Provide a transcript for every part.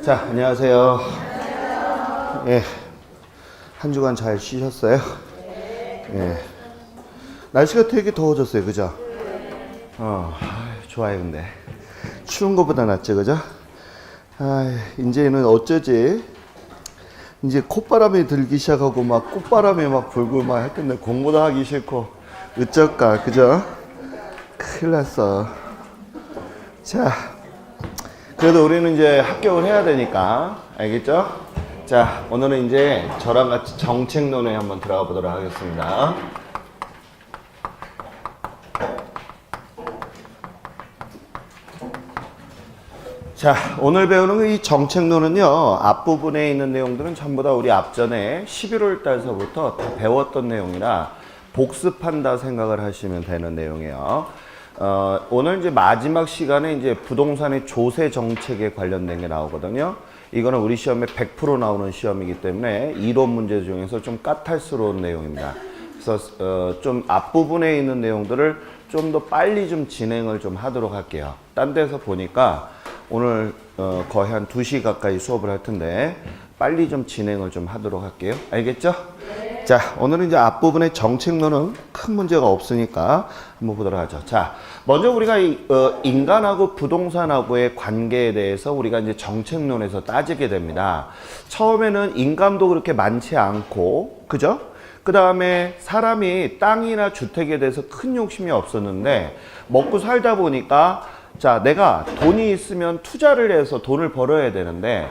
자, 안녕하세요. 예, 한 주간 잘 쉬셨어요? 예. 날씨가 되게 더워졌어요, 그죠? 좋아요, 근데. 추운 것보다 낫죠, 그죠? 이제는 어쩌지? 이제 콧바람이 들기 시작하고, 막 꽃바람이 막 불고 막 할 텐데, 공부도 하기 싫고, 어쩔까, 그죠? 큰일 났어. 자, 그래도 우리는 이제 합격을 해야 되니까, 알겠죠? 자, 오늘은 이제 저랑 같이 정책론에 한번 들어가 보도록 하겠습니다. 자, 오늘 배우는 이 정책론은요, 앞부분에 있는 내용들은 전부 다 우리 앞전에 11월 달서부터 다 배웠던 내용이라 복습한다 생각을 하시면 되는 내용이에요. 오늘 이제 마지막 시간에 이제 부동산의 조세 정책에 관련된 게 나오거든요. 이거는 우리 시험에 100% 나오는 시험이기 때문에 이론 문제 중에서 좀 까탈스러운 내용입니다. 그래서 좀 앞부분에 있는 내용들을 좀 더 빨리 좀 진행을 좀 하도록 할게요. 딴 데서 보니까 오늘 거의 한 2시 가까이 수업을 할 텐데 빨리 좀 진행을 좀 하도록 할게요. 알겠죠? 네. 자, 오늘은 이제 앞부분의 정책론은 큰 문제가 없으니까 한번 보도록 하죠. 자, 먼저 우리가 인간하고 부동산하고의 관계에 대해서 우리가 이제 정책론에서 따지게 됩니다. 처음에는 인감도 그렇게 많지 않고, 그죠? 그 다음에 사람이 땅이나 주택에 대해서 큰 욕심이 없었는데 먹고 살다 보니까 자, 내가 돈이 있으면 투자를 해서 돈을 벌어야 되는데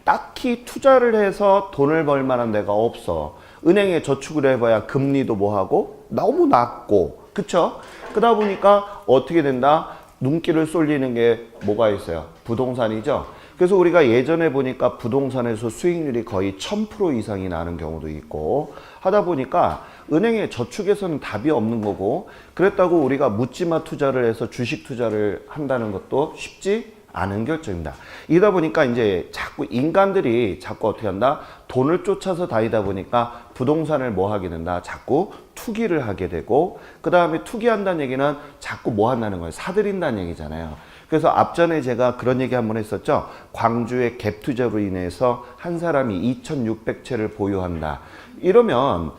딱히 투자를 해서 돈을 벌 만한 데가 없어. 은행에 저축을 해봐야 금리도 뭐하고 너무 낮고, 그쵸? 그러다 보니까 어떻게 된다? 눈길을 쏠리는 게 뭐가 있어요? 부동산이죠? 그래서 우리가 예전에 보니까 부동산에서 수익률이 거의 1000% 이상이 나는 경우도 있고 하다 보니까 은행에 저축에서는 답이 없는 거고, 그랬다고 우리가 묻지마 투자를 해서 주식 투자를 한다는 것도 쉽지 않은 결정입니다. 이러다 보니까 이제 자꾸 인간들이 자꾸 어떻게 한다? 돈을 쫓아서 다니다 보니까 부동산을 뭐 하게 된다? 자꾸 투기를 하게 되고, 그 다음에 투기한다는 얘기는 자꾸 뭐 한다는 거예요? 사들인다는 얘기잖아요. 그래서 앞전에 제가 그런 얘기 한번 했었죠. 광주의 갭 투자로 인해서 한 사람이 2600채를 보유한다. 이러면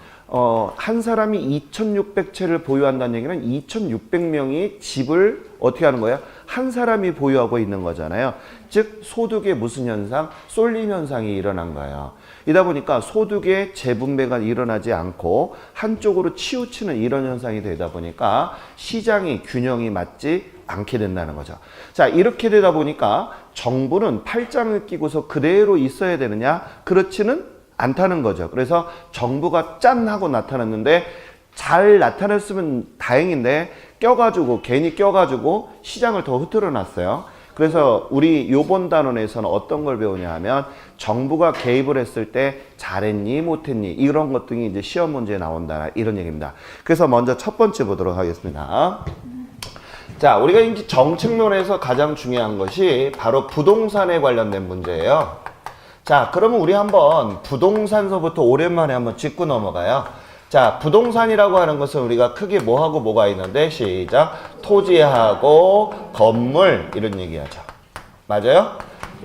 한 사람이 2600채를 보유한다는 얘기는 2600명이 집을 어떻게 하는 거예요? 한 사람이 보유하고 있는 거잖아요. 즉 소득의 무슨 현상? 쏠림 현상이 일어난 거예요. 이다 보니까 소득의 재분배가 일어나지 않고 한쪽으로 치우치는 이런 현상이 되다 보니까 시장이 균형이 맞지 않게 된다는 거죠. 자, 이렇게 되다 보니까 정부는 팔짱을 끼고서 그대로 있어야 되느냐? 그렇지는 않다는 거죠. 그래서 정부가 짠 하고 나타났는데 잘 나타났으면 다행인데 괜히 껴가지고 시장을 더 흐트러 놨어요. 그래서 우리 요번 단원에서는 어떤 걸 배우냐 하면 정부가 개입을 했을 때 잘했니 못했니 이런 것들이 이제 시험 문제에 나온다 이런 얘기입니다. 그래서 먼저 첫 번째 보도록 하겠습니다. 자, 우리가 이제 정책론에서 가장 중요한 것이 바로 부동산에 관련된 문제예요. 자, 그러면 우리 한번 부동산서부터 오랜만에 한번 짚고 넘어가요. 자, 부동산이라고 하는 것은 우리가 크게 뭐하고 뭐가 있는데 시작. 토지하고 건물 이런 얘기하죠. 맞아요?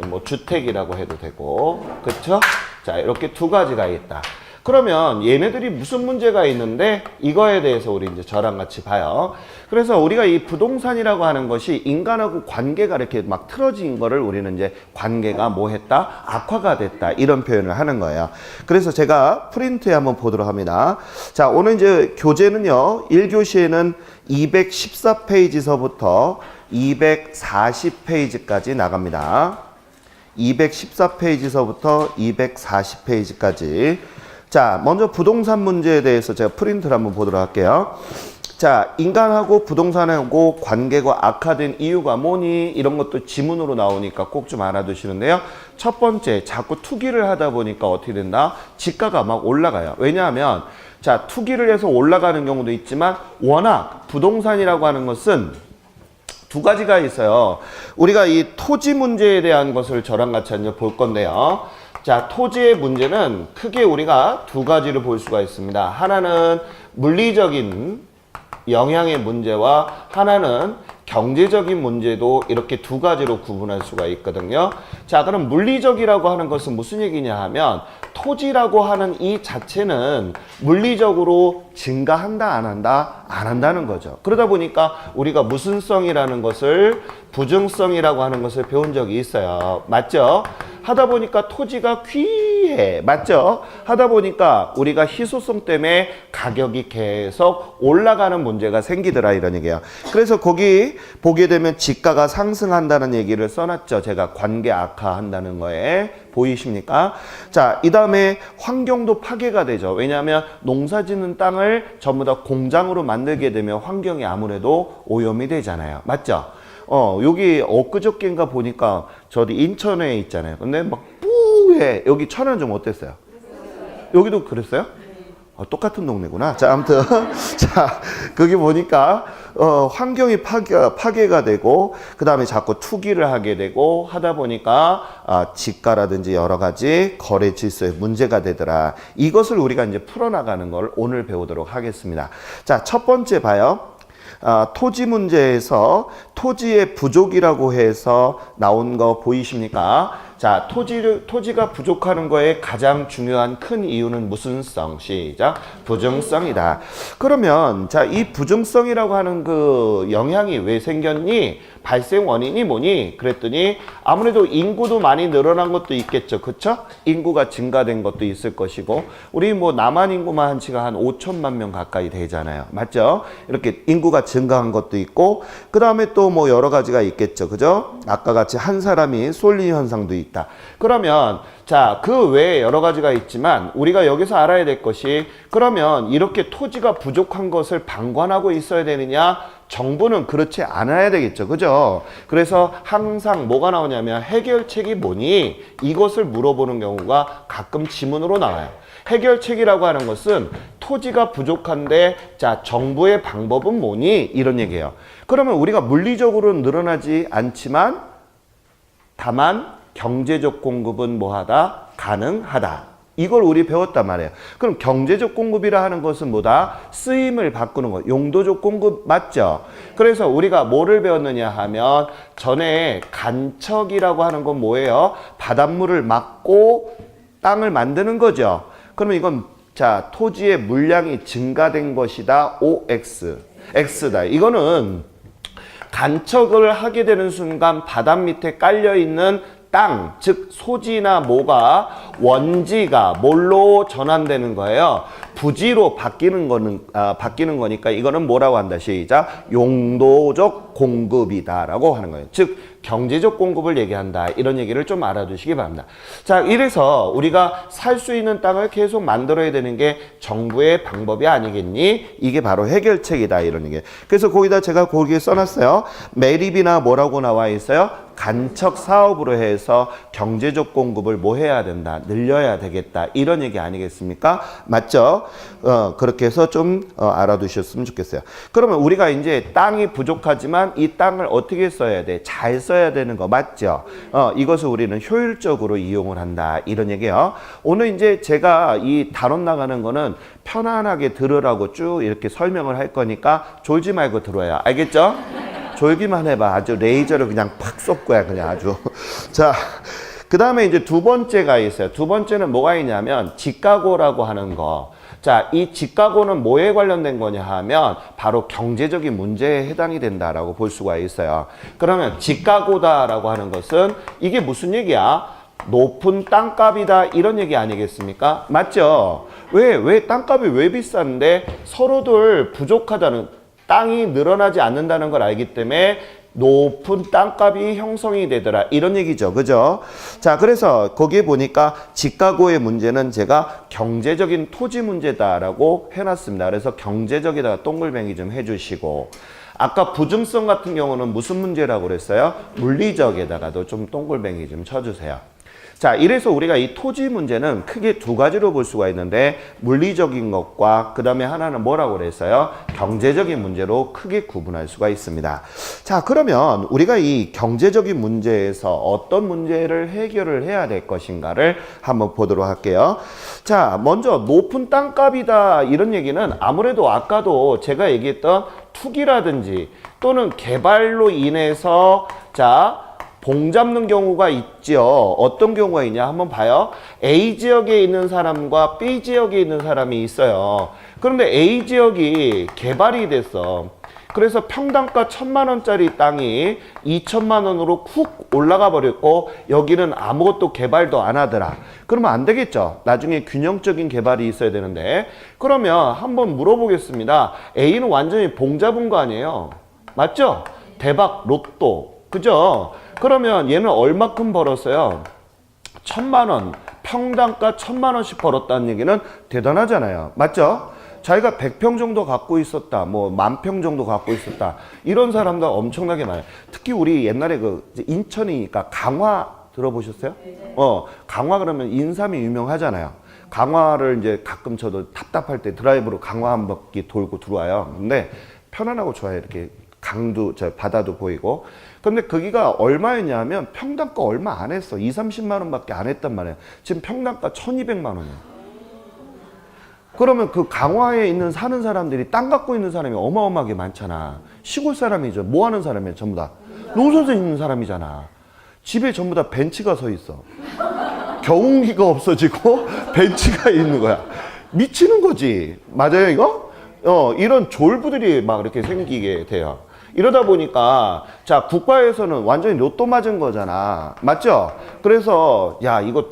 뭐 주택이라고 해도 되고, 그쵸? 자, 이렇게 두 가지가 있다. 그러면 얘네들이 무슨 문제가 있는데 이거에 대해서 우리 이제 저랑 같이 봐요. 그래서 우리가 이 부동산이라고 하는 것이 인간하고 관계가 이렇게 막 틀어진 거를 우리는 이제 관계가 뭐 했다? 악화가 됐다. 이런 표현을 하는 거예요. 그래서 제가 프린트에 한번 보도록 합니다. 자, 오늘 이제 교재는요. 1교시에는 214페이지서부터 240페이지까지 나갑니다. 214페이지서부터 240페이지까지. 자, 먼저 부동산 문제에 대해서 제가 프린트를 한번 보도록 할게요. 자, 인간하고 부동산하고 관계가 악화된 이유가 뭐니? 이런 것도 지문으로 나오니까 꼭 좀 알아두시는데요. 첫 번째, 자꾸 투기를 하다 보니까 어떻게 된다? 지가가 막 올라가요. 왜냐하면 자, 투기를 해서 올라가는 경우도 있지만 워낙 부동산이라고 하는 것은 두 가지가 있어요. 우리가 이 토지 문제에 대한 것을 저랑 같이 이제 볼 건데요. 자, 토지의 문제는 크게 우리가 두 가지를 볼 수가 있습니다. 하나는 물리적인 영향의 문제와 하나는 경제적인 문제도 이렇게 두 가지로 구분할 수가 있거든요. 자, 그럼 물리적이라고 하는 것은 무슨 얘기냐 하면 토지라고 하는 이 자체는 물리적으로 증가한다, 안 한다? 안 한다는 거죠. 그러다 보니까 우리가 무슨성이라는 것을, 부증성이라고 하는 것을 배운 적이 있어요. 맞죠? 하다 보니까 토지가 귀해. 맞죠? 하다 보니까 우리가 희소성 때문에 가격이 계속 올라가는 문제가 생기더라, 이런 얘기예요. 그래서 거기 보게 되면 지가가 상승한다는 얘기를 써놨죠. 제가 관계 악화한다는 거에. 보이십니까? 자, 이 다음에 환경도 파괴가 되죠. 왜냐하면 농사 짓는 땅을 전부 다 공장으로 만들게 되면 환경이 아무래도 오염이 되잖아요. 맞죠? 여기 엊그저께인가 보니까 저기 인천에 있잖아요. 근데 막 뿌해. 여기 천안 좀 어땠어요? 여기도 그랬어요? 똑같은 동네구나. 자, 아무튼 자, 거기 보니까 환경이 파괴가 되고, 그 다음에 자꾸 투기를 하게 되고 하다 보니까 지가라든지 여러 가지 거래 질서에 문제가 되더라. 이것을 우리가 이제 풀어나가는 걸 오늘 배우도록 하겠습니다. 자, 첫 번째 봐요. 토지 문제에서 토지의 부족이라고 해서 나온 거 보이십니까? 자, 토지가 부족하는 거에 가장 중요한 큰 이유는 무슨 성? 시작. 부증성이다. 그러면 자, 이 부증성이라고 하는 그 영향이 왜 생겼니? 발생 원인이 뭐니? 그랬더니 아무래도 인구도 많이 늘어난 것도 있겠죠. 그쵸? 인구가 증가된 것도 있을 것이고, 우리 뭐 남한 인구만 한치가 한 5천만 명 가까이 되잖아요. 맞죠? 이렇게 인구가 증가한 것도 있고, 그 다음에 또 뭐 여러 가지가 있겠죠. 그죠? 아까 같이 한 사람이 쏠림 현상도 있다. 그러면 자, 그 외에 여러 가지가 있지만 우리가 여기서 알아야 될 것이, 그러면 이렇게 토지가 부족한 것을 방관하고 있어야 되느냐? 정부는 그렇지 않아야 되겠죠. 그죠? 그래서 항상 뭐가 나오냐면 해결책이 뭐니? 이것을 물어보는 경우가 가끔 지문으로 나와요. 해결책이라고 하는 것은 토지가 부족한데, 자, 정부의 방법은 뭐니? 이런 얘기예요. 그러면 우리가 물리적으로는 늘어나지 않지만 다만 경제적 공급은 뭐하다? 가능하다. 이걸 우리 배웠단 말이에요. 그럼 경제적 공급이라 하는 것은 뭐다? 쓰임을 바꾸는 거. 용도적 공급 맞죠? 그래서 우리가 뭐를 배웠느냐 하면, 전에 간척이라고 하는 건 뭐예요? 바닷물을 막고 땅을 만드는 거죠. 그러면 이건 자, 토지의 물량이 증가된 것이다. OX. X다. 이거는 간척을 하게 되는 순간 바닷 밑에 깔려있는 땅, 즉 소지나 뭐가, 원지가 뭘로 전환되는 거예요? 부지로 바뀌는 거니까 이거는 뭐라고 한다? 시작. 용도적 공급이다라고 하는 거예요. 즉 경제적 공급을 얘기한다. 이런 얘기를 좀 알아두시기 바랍니다. 자, 이래서 우리가 살 수 있는 땅을 계속 만들어야 되는 게 정부의 방법이 아니겠니? 이게 바로 해결책이다. 이런 얘기. 그래서 거기다 제가 거기에 써놨어요. 매립이나 뭐라고 나와 있어요? 간척 사업으로 해서 경제적 공급을 뭐 해야 된다? 늘려야 되겠다. 이런 얘기 아니겠습니까? 맞죠? 그렇게 해서 좀 알아두셨으면 좋겠어요. 그러면 우리가 이제 땅이 부족하지만 이 땅을 어떻게 써야 돼? 잘 써야 되는 거 맞죠? 이것을 우리는 효율적으로 이용을 한다. 이런 얘기예요. 오늘 이제 제가 이 단원 나가는 거는 편안하게 들으라고 쭉 이렇게 설명을 할 거니까 졸지 말고 들어야. 알겠죠? 졸기만 해봐. 아주 레이저를 그냥 팍 쏠 거야. 그냥 아주. 자, 그 다음에 이제 두 번째가 있어요. 두 번째는 뭐가 있냐면 지가고라고 하는 거. 자, 이 지가고는 뭐에 관련된 거냐 하면 바로 경제적인 문제에 해당이 된다라고 볼 수가 있어요. 그러면 지가고다라고 하는 것은 이게 무슨 얘기야? 높은 땅값이다. 이런 얘기 아니겠습니까? 맞죠? 왜 땅값이 왜 비싼데 서로들 부족하다는, 땅이 늘어나지 않는다는 걸 알기 때문에 높은 땅값이 형성이 되더라. 이런 얘기죠. 그죠? 자, 그래서 거기에 보니까 지가고의 문제는 제가 경제적인 토지 문제다라고 해놨습니다. 그래서 경제적에다가 동글뱅이 좀 해주시고, 아까 부증성 같은 경우는 무슨 문제라고 그랬어요? 물리적에다가도 좀 동글뱅이 좀 쳐주세요. 자, 이래서 우리가 이 토지 문제는 크게 두 가지로 볼 수가 있는데 물리적인 것과 그 다음에 하나는 뭐라고 그랬어요? 경제적인 문제로 크게 구분할 수가 있습니다. 자, 그러면 우리가 이 경제적인 문제에서 어떤 문제를 해결을 해야 될 것인가를 한번 보도록 할게요. 자, 먼저 높은 땅값이다 이런 얘기는 아무래도 아까도 제가 얘기했던 투기라든지 또는 개발로 인해서 봉 잡는 경우가 있죠. 어떤 경우가 있냐 한번 봐요. A 지역에 있는 사람과 B 지역에 있는 사람이 있어요. 그런데 A 지역이 개발이 됐어. 그래서 평당가 1,000만 원짜리 땅이 2천만 원으로 쿡 올라가 버렸고 여기는 아무것도 개발도 안 하더라. 그러면 안 되겠죠. 나중에 균형적인 개발이 있어야 되는데 그러면 한번 물어보겠습니다. A는 완전히 봉 잡은 거 아니에요? 맞죠? 대박 로또. 그죠? 그러면 얘는 얼마큼 벌었어요? 1,000만 원. 평당가 1,000만 원씩 벌었다는 얘기는 대단하잖아요. 맞죠? 자기가 100평 정도 갖고 있었다. 뭐 10,000평 정도 갖고 있었다. 이런 사람들 엄청나게 많아요. 특히 우리 옛날에 인천이니까 강화 들어보셨어요? 강화 그러면 인삼이 유명하잖아요. 강화를 이제 가끔 저도 답답할 때 드라이브로 강화 한 바퀴 돌고 들어와요. 근데 편안하고 좋아요. 이렇게 강도, 바다도 보이고. 근데 거기가 얼마였냐면 평당가 얼마 안 했어. 20-30만 원밖에 안 했단 말이에요. 지금 평당가 1,200만 원이에요. 그러면 그 강화에 사는 사람들이 땅 갖고 있는 사람이 어마어마하게 많잖아. 시골 사람이죠. 뭐 하는 사람이에요? 전부 다. 농사져 있는 사람이잖아. 집에 전부 다 벤츠가 서 있어. 경운기가 없어지고 벤츠가 있는 거야. 미치는 거지. 맞아요, 이거? 이런 졸부들이 막 이렇게 생기게 돼요. 이러다 보니까 국가에서는 완전히 로또 맞은 거잖아. 맞죠? 그래서 야 이거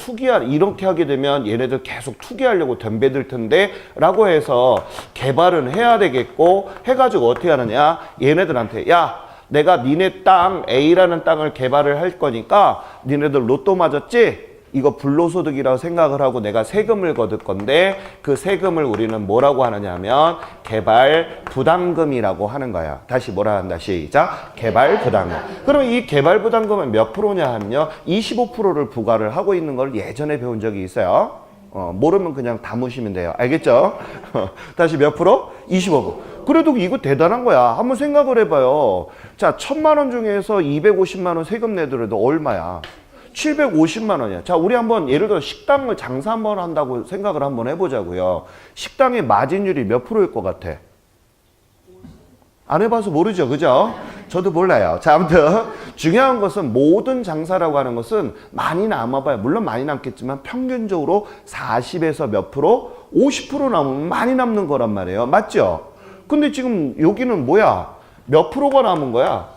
이렇게 하게 되면 얘네들 계속 투기하려고 덤벼들 텐데 라고 해서 개발은 해야 되겠고 해가지고 어떻게 하느냐 얘네들한테 야 내가 니네 땅 A라는 땅을 개발을 할 거니까 니네들 로또 맞았지? 이거 불로소득이라고 생각을 하고 내가 세금을 거둘 건데 그 세금을 우리는 뭐라고 하느냐 하면 개발 부담금이라고 하는 거야. 다시 뭐라 한다 시작. 개발 부담금. 그럼 이 개발 부담금은 몇 프로냐 하면요 25%를 부과를 하고 있는 걸 예전에 배운 적이 있어요. 모르면 그냥 담으시면 돼요. 알겠죠? 다시 몇 프로? 25%. 그래도 이거 대단한 거야. 한번 생각을 해봐요. 자, 1,000만 원 중에서 250만 원 세금 내더라도 얼마야? 750만 원이야. 자, 우리 한번 예를 들어 식당을 장사 한번 한다고 생각을 한번 해보자고요. 식당의 마진율이 몇 프로일 것 같아? 안 해봐서 모르죠. 그죠? 저도 몰라요. 자, 아무튼 중요한 것은 모든 장사라고 하는 것은 많이 남아봐요. 물론 많이 남겠지만 평균적으로 40에서 몇 프로? 50% 남으면 많이 남는 거란 말이에요. 맞죠? 근데 지금 여기는 뭐야? 몇 프로가 남은 거야?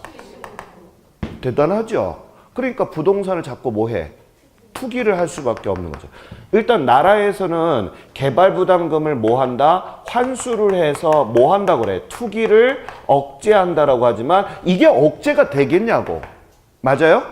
대단하죠? 그러니까 부동산을 자꾸 뭐 해? 투기를 할 수밖에 없는 거죠. 일단 나라에서는 개발 부담금을 뭐 한다? 환수를 해서 뭐 한다고 그래? 투기를 억제한다라고 하지만 이게 억제가 되겠냐고. 맞아요?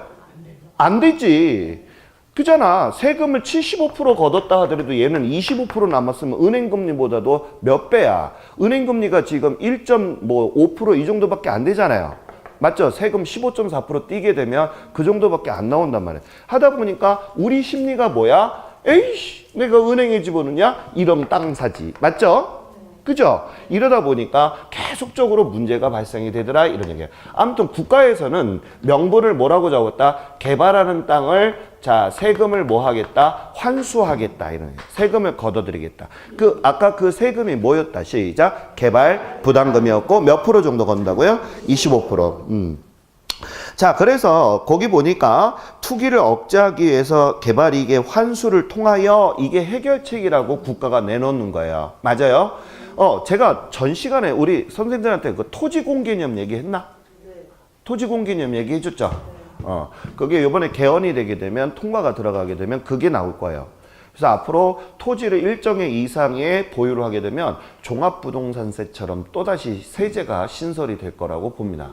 안 되지. 그잖아. 세금을 75% 걷었다 하더라도 얘는 25% 남았으면 은행금리보다도 몇 배야. 은행금리가 지금 1.5% 이 정도밖에 안 되잖아요. 맞죠? 세금 15.4% 띄게 되면 그 정도밖에 안 나온단 말이에요. 하다 보니까 우리 심리가 뭐야? 에이씨, 내가 은행에 집어넣냐? 이러면 땅 사지. 맞죠? 그죠? 이러다 보니까 계속적으로 문제가 발생이 되더라 이런 얘기예요. 아무튼 국가에서는 명분을 뭐라고 적었다? 개발하는 땅을 세금을 뭐 하겠다? 환수하겠다 이런 얘기예요. 세금을 걷어들이겠다. 아까 그 세금이 뭐였다? 시작. 개발 부담금이었고 몇 프로 정도 건다고요? 25%. 자, 그래서 거기 보니까 투기를 억제하기 위해서 개발이익의 환수를 통하여 이게 해결책이라고 국가가 내놓는 거예요. 맞아요? 제가 전 시간에 우리 선생님들한테 그 토지공개념 얘기했나? 네. 토지공개념 얘기해줬죠? 그게 이번에 개헌이 되게 되면 통과가 들어가게 되면 그게 나올 거예요. 그래서 앞으로 토지를 일정의 이상의 보유를 하게 되면 종합부동산세처럼 또다시 세제가 신설이 될 거라고 봅니다.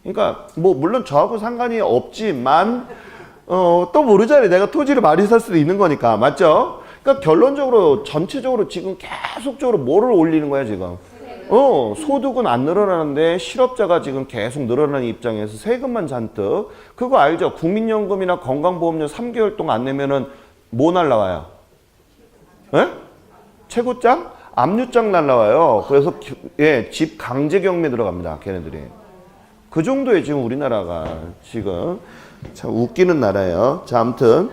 그러니까 뭐 물론 저하고 상관이 없지만 또 모르잖아요. 내가 토지를 많이 살 수도 있는 거니까. 맞죠? 그러니까 결론적으로 전체적으로 지금 계속적으로 뭐를 올리는 거야 지금? 소득은 안 늘어나는데 실업자가 지금 계속 늘어나는 입장에서 세금만 잔뜩. 그거 알죠? 국민연금이나 건강보험료 3개월 동안 안 내면은 뭐 날라와요? 예? 최고장? 압류장 날라와요. 그래서 집 강제 경매 들어갑니다. 걔네들이. 그 정도에 지금 우리나라가 지금 참 웃기는 나라예요. 자, 아무튼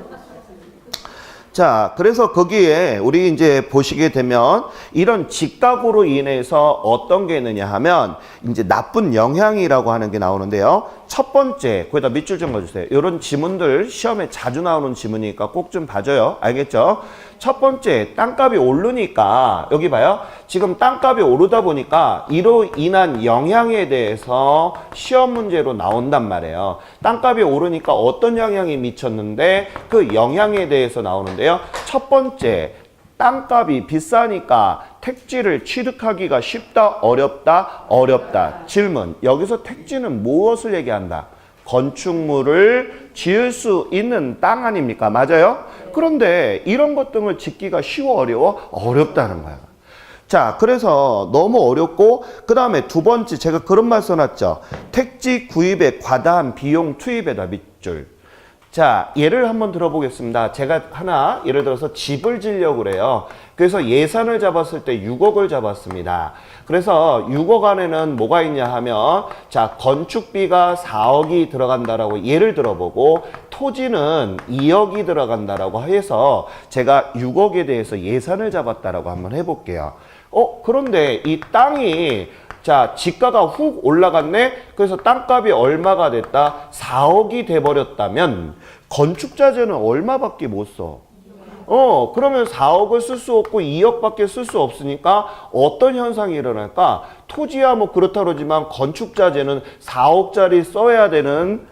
자, 그래서 거기에 우리 이제 보시게 되면 이런 직각으로 인해서 어떤 게 있느냐 하면 이제 나쁜 영향이라고 하는 게 나오는데요. 첫 번째, 거기다 밑줄 좀 그어주세요. 이런 지문들 시험에 자주 나오는 지문이니까 꼭 좀 봐줘요. 알겠죠? 첫 번째, 땅값이 오르니까 여기 봐요. 지금 땅값이 오르다 보니까 이로 인한 영향에 대해서 시험 문제로 나온단 말이에요. 땅값이 오르니까 어떤 영향이 미쳤는데 그 영향에 대해서 나오는데요. 첫 번째, 땅값이 비싸니까 택지를 취득하기가 쉽다, 어렵다, 어렵다. 질문, 여기서 택지는 무엇을 얘기한다? 건축물을 지을 수 있는 땅 아닙니까? 맞아요? 그런데 이런 것 등을 짓기가 쉬워, 어려워? 어렵다는 거야. 자, 그래서 너무 어렵고, 그 다음에 두 번째, 제가 그런 말 써놨죠. 택지 구입에 과다한 비용 투입에다 밑줄. 자, 예를 한번 들어보겠습니다. 제가 하나 예를 들어서 집을 지려고 그래요. 그래서 예산을 잡았을 때 6억을 잡았습니다. 그래서 6억 안에는 뭐가 있냐 하면 자, 건축비가 4억이 들어간다라고 예를 들어보고 토지는 2억이 들어간다라고 해서 제가 6억에 대해서 예산을 잡았다라고 한번 해볼게요. 그런데 이 땅이 자, 지가가 훅 올라갔네? 그래서 땅값이 얼마가 됐다? 4억이 돼버렸다면 건축자재는 얼마밖에 못 써? 그러면 4억을 쓸 수 없고 2억밖에 쓸 수 없으니까 어떤 현상이 일어날까? 토지야 뭐 그렇다 그러지만 건축자재는 4억짜리 써야 되는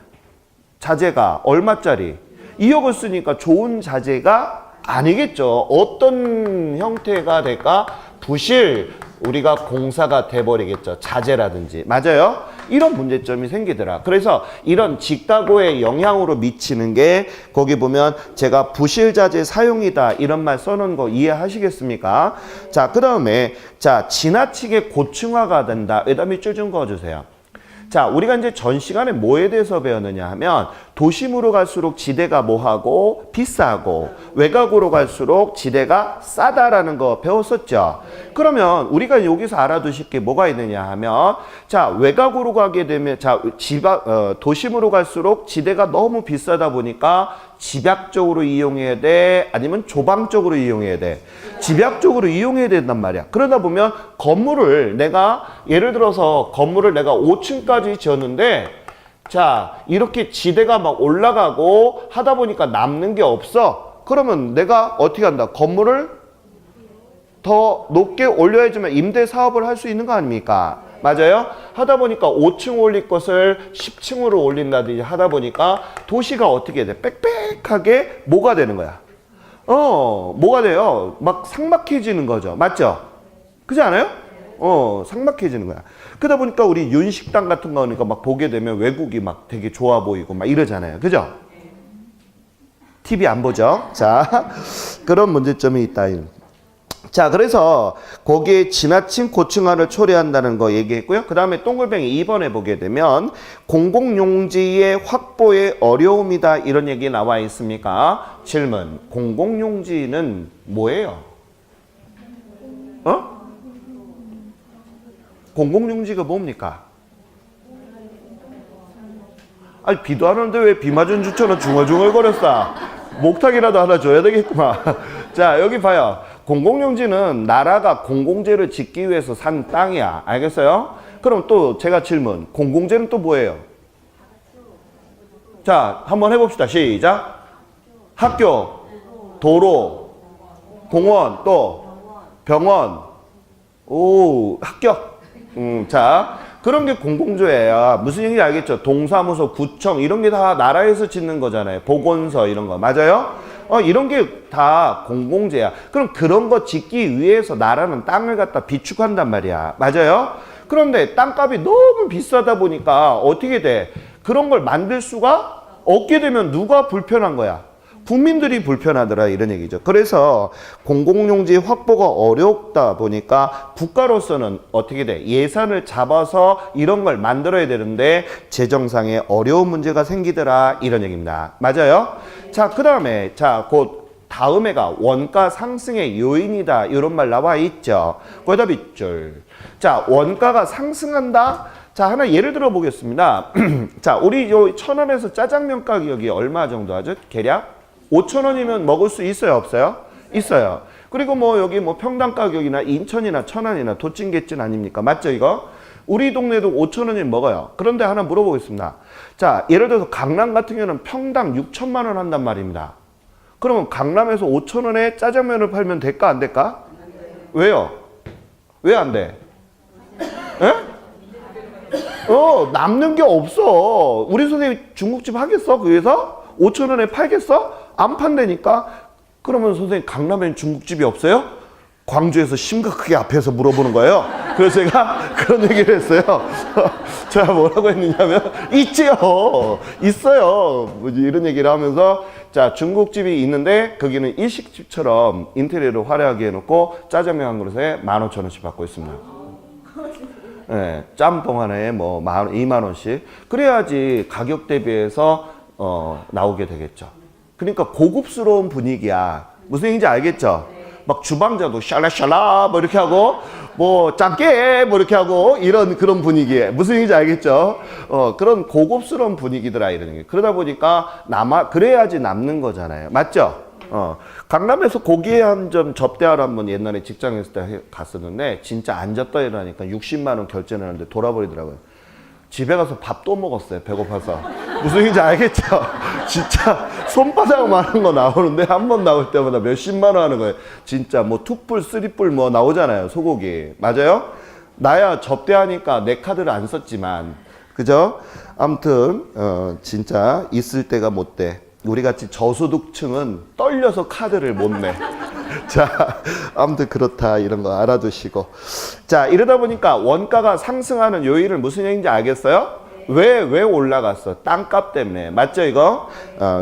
자재가 얼마짜리? 2억을 쓰니까 좋은 자재가 아니겠죠. 어떤 형태가 될까? 부실, 우리가 공사가 돼버리겠죠. 자재라든지. 맞아요? 이런 문제점이 생기더라. 그래서 이런 직가고의 영향으로 미치는 게 거기 보면 제가 부실자재 사용이다 이런 말 써놓은 거 이해하시겠습니까? 자, 그 다음에 자, 지나치게 고층화가 된다. 여기다 밑줄 좀 그어주세요. 자, 우리가 이제 전 시간에 뭐에 대해서 배웠느냐 하면 도심으로 갈수록 지대가 뭐하고 비싸고 외곽으로 갈수록 지대가 싸다라는 거 배웠었죠. 그러면 우리가 여기서 알아두실 게 뭐가 있느냐 하면 자, 외곽으로 가게 되면 자, 도심으로 갈수록 지대가 너무 비싸다 보니까 집약적으로 이용해야 돼? 아니면 조방적으로 이용해야 돼? 집약적으로 이용해야 된단 말이야. 그러다 보면 건물을 내가 예를 들어서 건물을 내가 5층까지 지었는데 자, 이렇게 지대가 막 올라가고 하다 보니까 남는 게 없어. 그러면 내가 어떻게 한다? 건물을 더 높게 올려야지만 임대 사업을 할 수 있는 거 아닙니까? 맞아요? 하다 보니까 5층 올릴 것을 10층으로 올린다든지 하다 보니까 도시가 어떻게 돼? 빽빽하게 뭐가 되는 거야? 뭐가 돼요? 막 삭막해지는 거죠. 맞죠? 그렇지 않아요? 삭막해지는 거야. 그러다 보니까 우리 윤식당 같은 거니까 막 보게 되면 외국이 막 되게 좋아 보이고 막 이러잖아요. 그죠? TV 안 보죠? 자, 그런 문제점이 있다. 자, 그래서 거기에 지나친 고층화를 초래한다는 거 얘기했고요. 그 다음에 동글뱅이 2번에 보게 되면 공공용지의 확보에 어려움이다 이런 얘기 나와 있습니까? 질문, 공공용지는 뭐예요? 공공용지가 뭡니까? 아니, 비도 안 오는데 왜 비 맞은 주처럼 중얼중얼거렸어? 목탁이라도 하나 줘야 되겠구만. 자, 여기 봐요. 공공용지는 나라가 공공재를 짓기 위해서 산 땅이야. 알겠어요? 그럼 또 제가 질문. 공공재는 또 뭐예요? 자, 한번 해봅시다. 시작. 학교, 도로, 공원, 또 병원. 오, 합격. 자, 그런 게 공공재야. 무슨 얘기인지 알겠죠? 동사무소, 구청 이런 게 다 나라에서 짓는 거잖아요. 보건소 이런 거. 맞아요? 이런 게 다 공공재야. 그럼 그런 거 짓기 위해서 나라는 땅을 갖다 비축한단 말이야. 맞아요? 그런데 땅값이 너무 비싸다 보니까 어떻게 돼? 그런 걸 만들 수가 없게 되면 누가 불편한 거야? 국민들이 불편하더라 이런 얘기죠. 그래서 공공용지 확보가 어렵다 보니까 국가로서는 어떻게 돼? 예산을 잡아서 이런 걸 만들어야 되는데 재정상에 어려운 문제가 생기더라 이런 얘기입니다. 맞아요? 자, 그 다음에 곧 다음에가 원가 상승의 요인이다 이런 말 나와 있죠. 거기다 밑줄. 자, 원가가 상승한다. 자, 하나 예를 들어 보겠습니다. 자, 우리 요 1,000원에서 짜장면 가격이 얼마 정도 하죠? 계략? 5,000원이면 먹을 수 있어요, 없어요? 있어요. 그리고 뭐 여기 뭐 평당 가격이나 인천이나 천안이나 도찐개찐 아닙니까? 맞죠, 이거? 우리 동네도 5,000원이면 먹어요. 그런데 하나 물어보겠습니다. 자, 예를 들어서 강남 같은 경우는 평당 6천만 원 한단 말입니다. 그러면 강남에서 5,000원에 짜장면을 팔면 될까, 안 될까? 왜요? 왜 안 돼? 에? 남는 게 없어. 우리 선생님 중국집 하겠어? 거기서? 5,000원에 팔겠어? 안 판다니까? 그러면 선생님 강남엔 중국집이 없어요? 광주에서 심각하게 앞에서 물어보는 거예요. 그래서 제가 그런 얘기를 했어요. 제가 뭐라고 했느냐면 있지요. 있어요. 이런 얘기를 하면서 자, 중국집이 있는데 거기는 일식집처럼 인테리어를 화려하게 해놓고 짜장면 한 그릇에 15,000원씩 받고 있습니다. 네, 짬뽕 하나에 뭐 2만 원씩. 그래야지 가격 대비해서 나오게 되겠죠. 그러니까 고급스러운 분위기야. 무슨 얘기인지 알겠죠? 막 주방장도 샬라샬라 뭐 이렇게 하고 뭐 짱깨 뭐 이렇게 하고 이런 그런 분위기에 무슨 얘기인지 알겠죠? 그런 고급스러운 분위기더라 이런 얘기. 그러다 보니까 그래야지 남는 거잖아요. 맞죠? 강남에서 고기 한 점 접대하러 한번 옛날에 직장에 있을 때 갔었는데 진짜 앉았다 일어나니까 60만 원 결제를 하는데 돌아버리더라고요. 집에 가서 밥 또 먹었어요. 배고파서. 무슨 얘기인지 알겠죠? 진짜 손바닥만한 거 나오는데 한 번 나올 때마다 몇십만 원 하는 거예요. 진짜 뭐 툭불, 쓰리불 뭐 나오잖아요. 소고기. 맞아요? 나야 접대하니까 내 카드를 안 썼지만. 그죠? 아무튼 진짜 있을 때가 못 돼. 우리같이 저소득층은 떨려서 카드를 못 내. 자, 아무튼 그렇다 이런 거 알아두시고. 자, 이러다 보니까 원가가 상승하는 요인을 무슨 얘기인지 알겠어요? 왜 올라갔어? 땅값 때문에. 맞죠, 이거?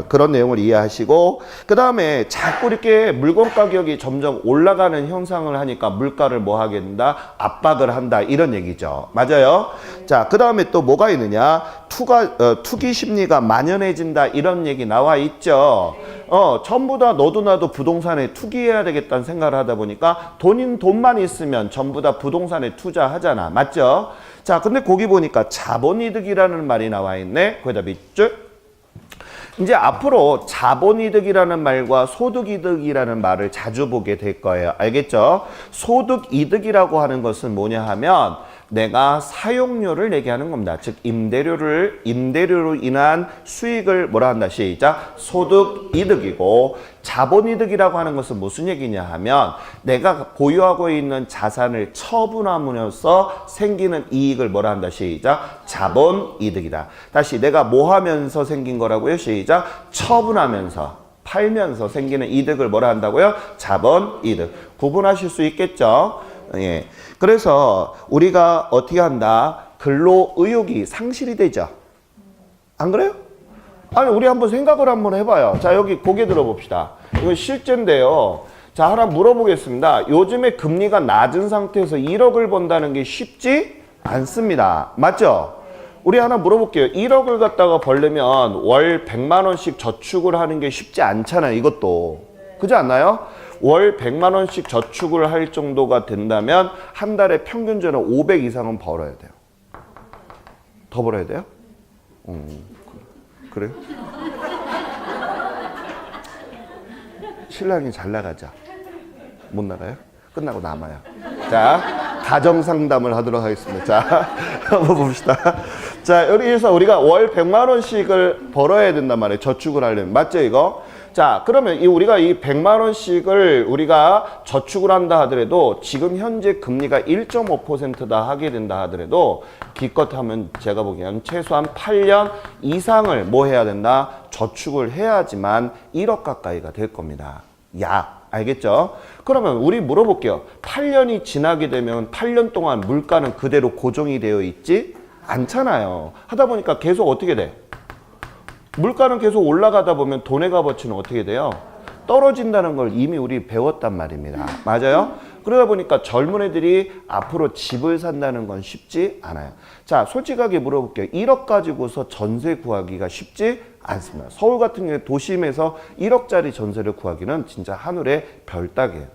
그런 내용을 이해하시고, 그 다음에 자꾸 이렇게 물건 가격이 점점 올라가는 현상을 하니까 물가를 뭐 하게 된다? 압박을 한다. 이런 얘기죠. 맞아요? 자, 그 다음에 또 뭐가 있느냐? 투기 심리가 만연해진다. 이런 얘기 나와 있죠. 전부 다 너도 나도 부동산에 투기해야 되겠다는 생각을 하다 보니까 돈만 있으면 전부 다 부동산에 투자하잖아. 맞죠? 자, 근데 거기 보니까 자본이득이라는 말이 나와 있네. 거기다 밑줄. 이제 앞으로 자본이득이라는 말과 소득이득이라는 말을 자주 보게 될 거예요. 알겠죠? 소득이득이라고 하는 것은 뭐냐 하면 내가 사용료를 내게 하는 겁니다. 즉 임대료로 인한 수익을 뭐라 한다? 시작. 소득이득이고, 자본이득이라고 하는 것은 무슨 얘기냐 하면 내가 보유하고 있는 자산을 처분함으로써 생기는 이익을 뭐라 한다? 시작. 자본이득이다. 다시 내가 뭐 하면서 생긴 거라고요? 시작. 처분하면서, 팔면서 생기는 이득을 뭐라 한다고요? 자본이득. 구분하실 수 있겠죠? 예. 그래서 우리가 어떻게 한다? 근로 의욕이 상실이 되죠. 안 그래요? 아니, 우리 한번 생각을 한번 해봐요. 자, 여기 고개 들어봅시다. 이건 실제인데요. 자, 하나 물어보겠습니다. 요즘에 금리가 낮은 상태에서 1억을 번다는 게 쉽지 않습니다. 맞죠? 우리 하나 물어볼게요. 1억을 갖다가 벌려면 월 100만 원씩 저축을 하는 게 쉽지 않잖아요. 이것도. 그렇지 않나요? 월 100만 원씩 저축을 할 정도가 된다면 한 달에 평균적으로 500 이상은 벌어야 돼요. 더 벌어야 돼요? 그래요? 신랑이 잘 나가자. 못 나가요? 끝나고 남아요. 자, 가정 상담을 하도록 하겠습니다. 자, 한번 봅시다. 자, 여기서 우리가 월 100만 원씩을 벌어야 된단 말이에요. 저축을 하려면. 맞죠, 이거? 자, 그러면 우리가 이 100만 원씩을 우리가 저축을 한다 하더라도 지금 현재 금리가 1.5%다 하게 된다 하더라도 기껏 하면 제가 보기엔 최소한 8년 이상을 뭐 해야 된다? 저축을 해야지만 1억 가까이가 될 겁니다. 약. 알겠죠? 그러면 우리 물어볼게요. 8년이 지나게 되면 8년 동안 물가는 그대로 고정이 되어 있지 않잖아요. 하다 보니까 계속 어떻게 돼? 물가는 계속 올라가다 보면 돈의 값어치는 어떻게 돼요? 떨어진다는 걸 이미 우리 배웠단 말입니다. 맞아요? 그러다 보니까 젊은 애들이 앞으로 집을 산다는 건 쉽지 않아요. 자, 솔직하게 물어볼게요. 1억 가지고서 전세 구하기가 쉽지 않습니다. 서울 같은 경우에 도심에서 1억짜리 전세를 구하기는 진짜 하늘의 별 따기예요.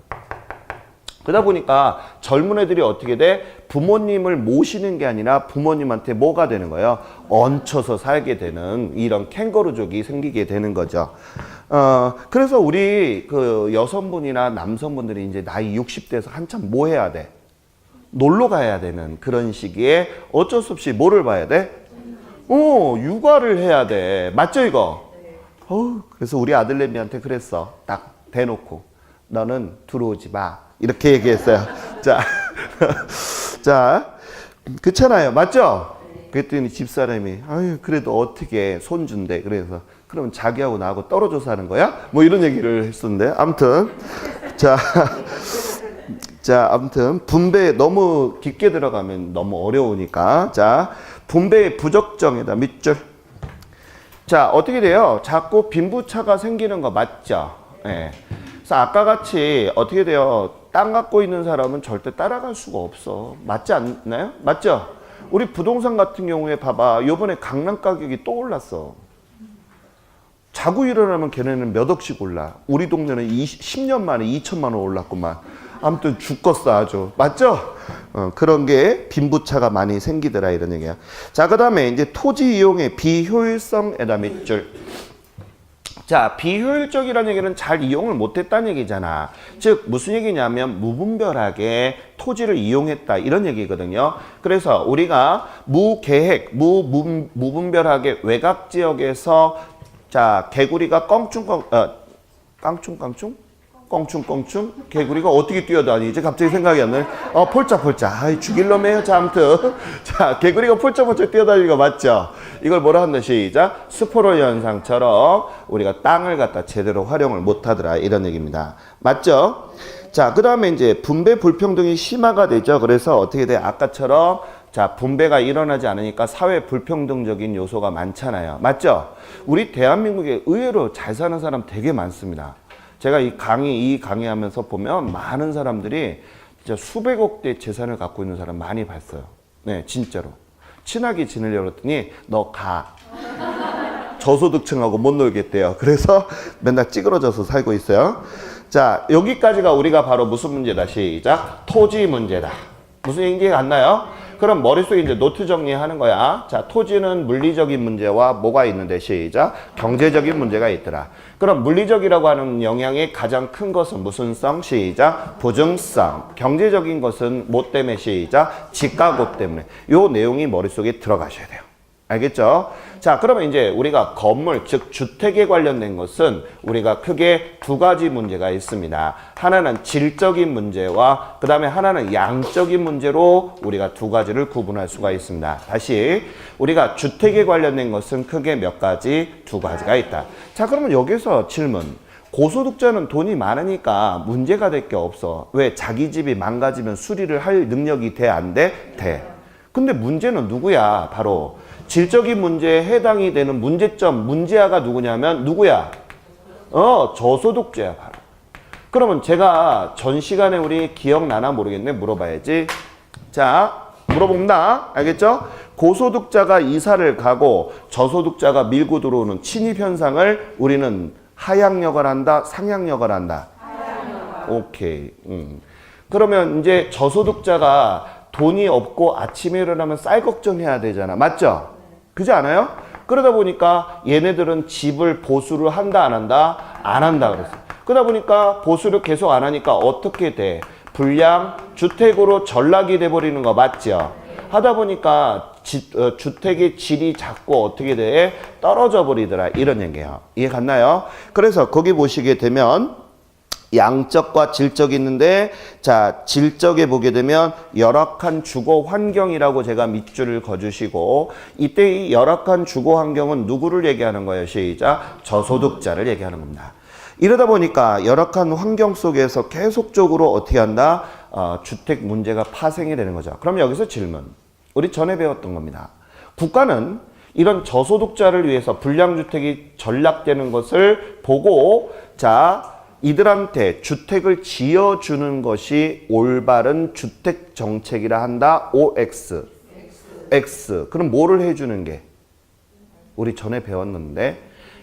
그러다 보니까 젊은 애들이 어떻게 돼? 부모님을 모시는 게 아니라 부모님한테 뭐가 되는 거예요? 얹혀서 살게 되는 이런 캥거루족이 생기게 되는 거죠. 그래서 우리 그 여성분이나 남성분들이 이제 나이 60대에서 한참 뭐 해야 돼? 놀러 가야 되는 그런 시기에 어쩔 수 없이 뭐를 봐야 돼? 육아를 해야 돼. 맞죠, 이거? 그래서 우리 아들내미한테 그랬어. 딱 대놓고. 너는 들어오지 마. 이렇게 얘기했어요. 자, 자, 그렇잖아요. 맞죠? 그랬더니 집사람이, 아유, 그래도 어떻게 손준대. 그래서, 그럼 자기하고 나하고 떨어져 사는 거야? 뭐 이런 얘기를 했었는데. 아무튼, 자, 아무튼, 분배 너무 깊게 들어가면 너무 어려우니까. 자, 분배의 부적정에다 밑줄. 자, 어떻게 돼요? 자꾸 빈부차가 생기는 거 맞죠? 예. 네. 그래서 아까 같이 어떻게 돼요? 땅 갖고 있는 사람은 절대 따라갈 수가 없어. 맞지 않나요? 맞죠? 우리 부동산 같은 경우에 봐봐. 요번에 강남 가격이 또 올랐어. 자고 일어나면 걔네는 몇 억씩 올라. 우리 동네는 10년 만에 2천만 원 올랐구만. 아무튼 죽겠어 아주. 맞죠? 그런 게 빈부차가 많이 생기더라 이런 얘기야. 자, 그 다음에 이제 토지 이용의 비효율성에다 밑줄. 자, 비효율적이라는 얘기는 잘 이용을 못했다는 얘기잖아. 즉 무슨 얘기냐면 무분별하게 토지를 이용했다 이런 얘기거든요. 그래서 우리가 무계획, 무분별하게 외곽 지역에서 자 개구리가 껑충껑충 개구리가 어떻게 뛰어다니지? 갑자기 생각이 안 나네. 폴짝폴짝. 아이, 죽일 놈이에요. 자, 아무튼. 자, 개구리가 폴짝폴짝 뛰어다니는 거 맞죠? 이걸 뭐라 한다? 시작. 스포로 현상처럼 우리가 땅을 갖다 제대로 활용을 못 하더라. 이런 얘기입니다. 맞죠? 자, 그 다음에 이제 분배 불평등이 심화가 되죠. 그래서 어떻게 돼? 아까처럼 자, 분배가 일어나지 않으니까 사회 불평등적인 요소가 많잖아요. 맞죠? 우리 대한민국에 의외로 잘 사는 사람 되게 많습니다. 제가 이 강의하면서 보면 많은 사람들이 진짜 수백억 대 재산을 갖고 있는 사람 많이 봤어요. 네, 진짜로. 친하게 지내려고 했더니 너 가. 저소득층하고 못 놀겠대요. 그래서 맨날 찌그러져서 살고 있어요. 자, 여기까지가 우리가 바로 무슨 문제다? 시작. 토지 문제다. 무슨 얘기 같나요? 그럼 머릿속에 이제 노트 정리하는 거야. 자, 토지는 물리적인 문제와 뭐가 있는데 시작. 경제적인 문제가 있더라. 그럼 물리적이라고 하는 영향이 가장 큰 것은 무슨 성? 시작. 보증성. 경제적인 것은 뭐 때문에? 시작. 지가구 때문에. 요 내용이 머릿속에 들어가셔야 돼요. 알겠죠? 자, 그러면 이제 우리가 건물, 즉 주택에 관련된 것은 우리가 크게 두 가지 문제가 있습니다. 하나는 질적인 문제와 그 다음에 하나는 양적인 문제로 우리가 두 가지를 구분할 수가 있습니다. 다시 우리가 주택에 관련된 것은 크게 몇 가지? 두 가지가 있다. 자, 그러면 여기서 질문. 고소득자는 돈이 많으니까 문제가 될 게 없어. 왜? 자기 집이 망가지면 수리를 할 능력이 돼? 안 돼? 돼. 근데 문제는 누구야? 바로 질적인 문제에 해당이 되는 문제점, 문제아가 누구냐면 누구야? 저소득자야 바로. 그러면 제가 전 시간에 우리 기억나나 모르겠네. 물어봐야지. 자, 물어봅니다. 알겠죠? 고소득자가 이사를 가고 저소득자가 밀고 들어오는 침입 현상을 우리는 하향역을 한다, 상향역을 한다. 오케이. 그러면 이제 저소득자가 돈이 없고 아침에 일어나면 쌀 걱정해야 되잖아. 맞죠? 그렇지 않아요? 그러다 보니까 얘네들은 집을 보수를 한다, 안 한다? 안 한다 그랬어. 그러다 보니까 보수를 계속 안 하니까 어떻게 돼? 불량 주택으로 전락이 돼버리는 거 맞죠? 하다 보니까 주택의 질이 자꾸 어떻게 돼? 떨어져 버리더라. 이런 얘기예요. 이해 갔나요? 그래서 거기 보시게 되면 양적과 질적이 있는데, 자, 질적에 보게 되면 열악한 주거 환경이라고 제가 밑줄을 그어주시고, 이때 이 열악한 주거 환경은 누구를 얘기하는 거예요? 시작. 저소득자를 얘기하는 겁니다. 이러다 보니까 열악한 환경 속에서 계속적으로 어떻게 한다? 주택 문제가 파생이 되는 거죠. 그럼 여기서 질문. 우리 전에 배웠던 겁니다. 국가는 이런 저소득자를 위해서 불량주택이 전락되는 것을 보고 자 이들한테 주택을 지어주는 것이 올바른 주택정책이라 한다. OX. X. 그럼 뭐를 해주는 게? 우리 전에 배웠는데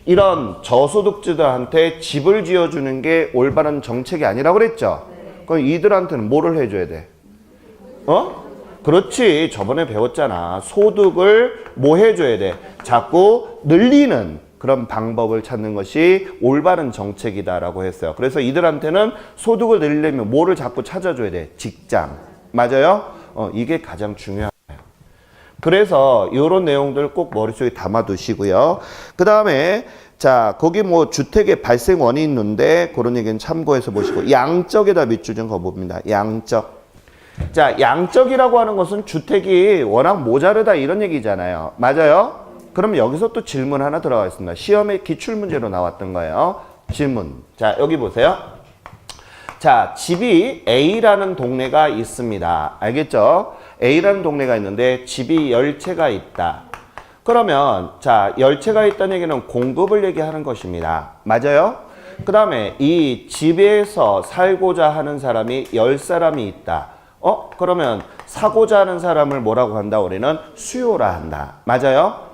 이런 저소득자들한테 집을 지어주는 게 올바른 정책이 아니라고 그랬죠? 그럼 이들한테는 뭐를 해줘야 돼? 그렇지. 저번에 배웠잖아. 소득을 뭐 해줘야 돼? 자꾸 늘리는 그런 방법을 찾는 것이 올바른 정책이다라고 했어요. 그래서 이들한테는 소득을 늘리려면 뭐를 자꾸 찾아줘야 돼? 직장. 맞아요? 이게 가장 중요해요. 그래서 이런 내용들 꼭 머릿속에 담아두시고요. 그 다음에 자 거기 뭐 주택의 발생 원인이 있는데 그런 얘기는 참고해서 보시고 양적에다 밑줄 좀 그어봅니다. 양적. 자 양적이라고 하는 것은 주택이 워낙 모자르다 이런 얘기잖아요. 맞아요? 그럼 여기서 또 질문 하나 들어가 있습니다. 시험에 기출문제로 나왔던 거예요. 질문. 자 여기 보세요. 자 집이 A라는 동네가 있습니다. 알겠죠? A라는 동네가 있는데 집이 10채가 있다. 그러면 자 10채가 있다는 얘기는 공급을 얘기하는 것입니다. 맞아요? 그 다음에 이 집에서 살고자 하는 사람이 10사람이 있다. 그러면 사고자 하는 사람을 뭐라고 한다? 우리는 수요라 한다. 맞아요?